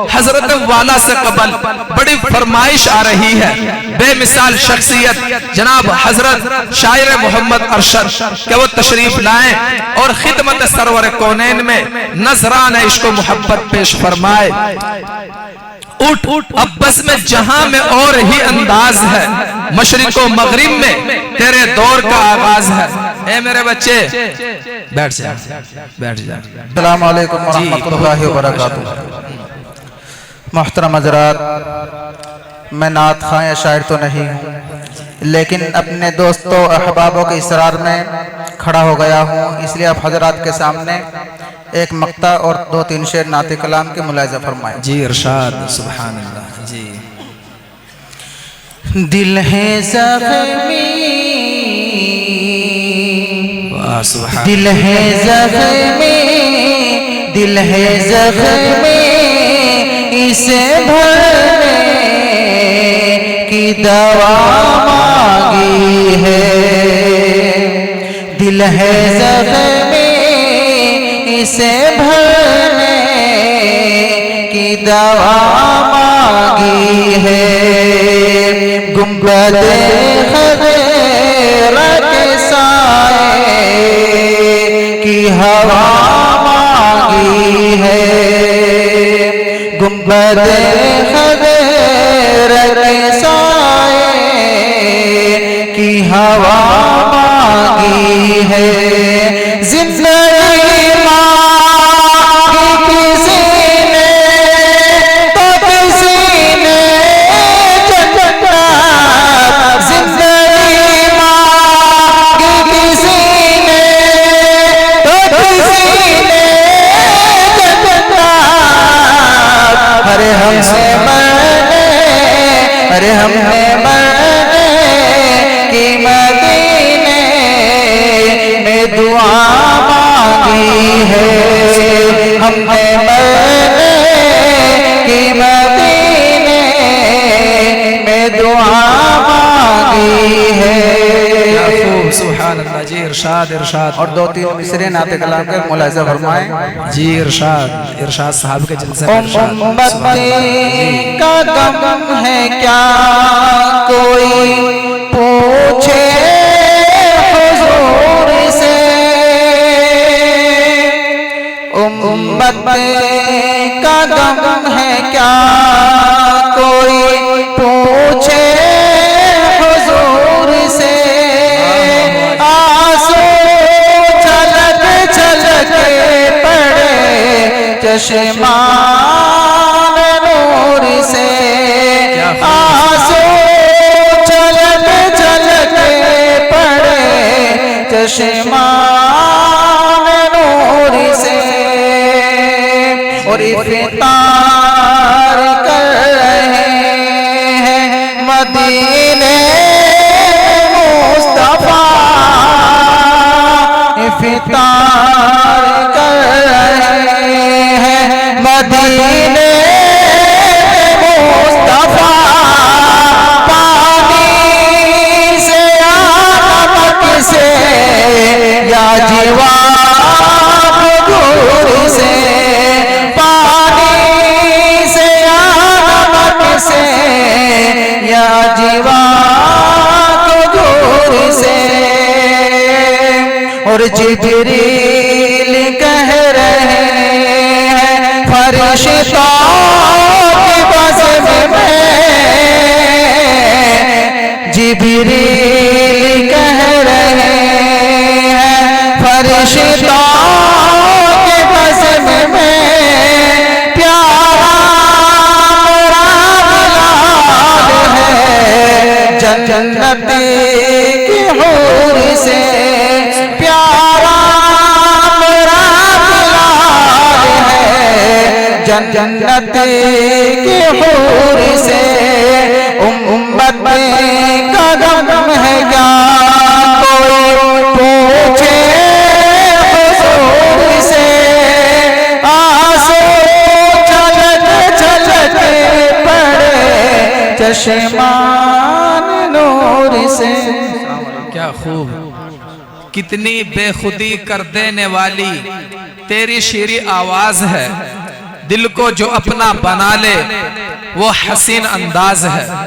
हजरत वाला से कबल बड़ी फरमाइश आ रही है। बेमिसाल शख्सियत जनाब हजरत शायर मोहम्मद अरशद के वो तशरीफ लाएं और खिदमत सरवर कौनैन में नजरान इश्क व मोहब्बत पेश फरमाए। उठ अब बस में जहां में और ही अंदाज है, मशरिको मगरिब में तेरे दौर का आगाज है। ए मेरे बच्चे बैठ जा, बैठ जा। अस्सलाम वालेकुम व रहमतुल्लाहि व बरकातुहू। मोहतरम हज़रात, मैं नात खां या शायर तो नहीं हूँ, लेकिन अपने दोस्तों अहबाबों के इसरार में खड़ा हो गया हूँ, इसलिए आप हजरात के सामने एक मक्ता और 2-3 शेर नाते कलाम के मुलाहिज़ा फरमाएं। जी इरशाद। सुभान अल्लाह। जी। दिल है ज़ख्मी, दिल है ज़ख्मी, दिल है ज़ख्मी, इसे भरने की दवा मांगी है। दिल है ज़ख्मी, इसे भरने की दवा मांगी है। गुंबद खज़ेरा के साए की हवा मांगी है। गुंबद खज़ेरा के साए की हवा मांगी है। हमने मरने की मदीने में दुआ मांगी है। हमने मरने की मदीने में दुआ मांगी है। सुभान अल्लाह। जी इरशाद, इरशाद। और 2-3 मिसरे नाते कलाम के मुलाहिज़ा फरमाएं। जी इरशाद, इरशाद साहब के जलसे का गम है क्या कोई पूछे हुजूर से। उम्मत का गम है क्या कोई पूछे हुजूर से। आंसू छलक छलक पड़े चश्मान नूर से। आंसू छलक छलक पड़े चश्मान नूर से। और इफ्तार कर रहे हैं मदीने मुस्तफा। इफ्तार कर रहे हैं मदीने मुस्तफा। पानी से या नमक से या जीवा दूर से। पानी से या नमक से या जीवा दूर से। और जिब्रील कह रहे हैं फरिश्तों की बज़्म में। जिब्रील कह रहे हैं फरिश्तों की बज़्म में। प्यारा बिलाल है जन्नत की हूर से। प्यारा मेरा बिलाल है जन्नत की हूर से। उम्मत का गम है क्या कोई पूछे हुजूर से। आंसू छलक छलक पड़े चश्मान नूर से। क्या खूब, कितनी बेखुदी कर देने वाली तेरी शीरी आवाज है। दिल को जो अपना बना ले वो हसीन अंदाज है।